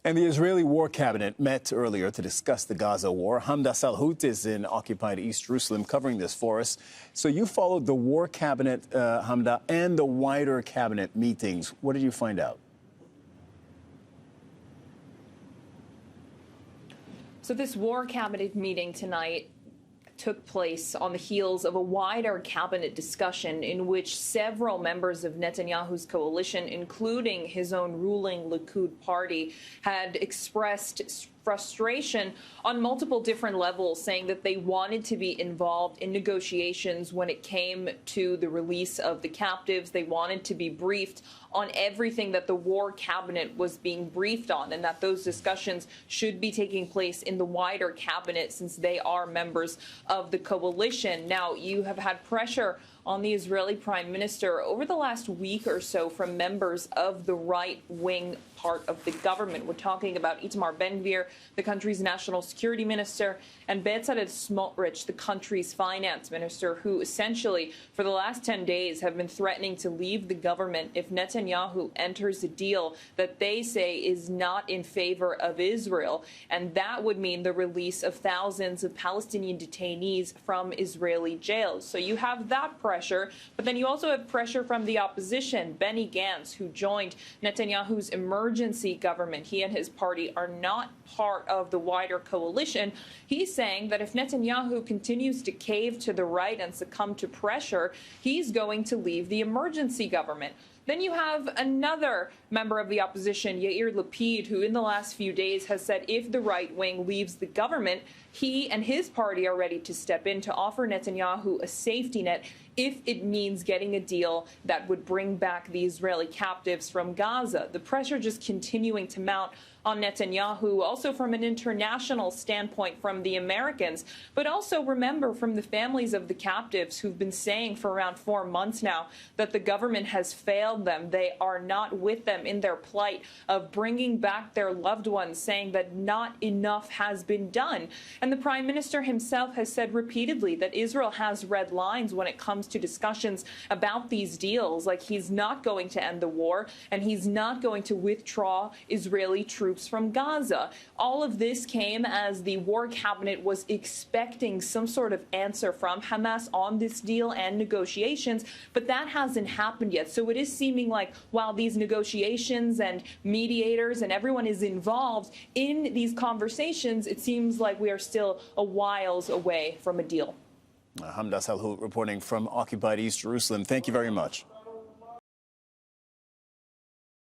And the Israeli War Cabinet met earlier to discuss the Gaza war. Hamda Salhout is in occupied East Jerusalem covering this for us. So you followed the War Cabinet, Hamda, and the wider cabinet meetings. What did you find out? So this War Cabinet meeting tonight took place on the heels of a wider cabinet discussion in which several members of Netanyahu's coalition, including his own ruling Likud party, had expressed frustration on multiple different levels, saying that they wanted to be involved in negotiations when it came to the release of the captives. They wanted to be briefed on everything that the War Cabinet was being briefed on, and that those discussions should be taking place in the wider cabinet since they are members of the coalition. Now, you have had pressure on the Israeli Prime Minister over the last week or so from members of the right-wing part of the government. We're talking about Itamar Ben-Gvir, the country's national security minister, and Bezalel Smotrich, the country's finance minister, who essentially for the last 10 days have been threatening to leave the government if Netanyahu enters a deal that they say is not in favor of Israel. And that would mean the release of thousands of Palestinian detainees from Israeli jails. So you have that pressure, but then you also have pressure from the opposition. Benny Gantz, who joined Netanyahu's emergency government, he and his party are not part of the wider coalition. He's saying that if Netanyahu continues to cave to the right and succumb to pressure, he's going to leave the emergency government. Then you have another member of the opposition, Yair Lapid, who in the last few days has said if the right wing leaves the government, he and his party are ready to step in to offer Netanyahu a safety net if it means getting a deal that would bring back the Israeli captives from Gaza. The pressure just continuing to mount on Netanyahu, also from an international standpoint from the Americans, but also remember from the families of the captives who've been saying for around 4 months now that the government has failed them. They are not with them in their plight of bringing back their loved ones, saying that not enough has been done. And the Prime Minister himself has said repeatedly that Israel has red lines when it comes to discussions about these deals, like he's not going to end the war and he's not going to withdraw Israeli troops from Gaza. All of this came as the War Cabinet was expecting some sort of answer from Hamas on this deal and negotiations, but that hasn't happened yet. So it is seeming like while these negotiations and mediators and everyone is involved in these conversations, it seems like we are still a whiles away from a deal. Hamda Salhout reporting from occupied East Jerusalem. Thank you very much.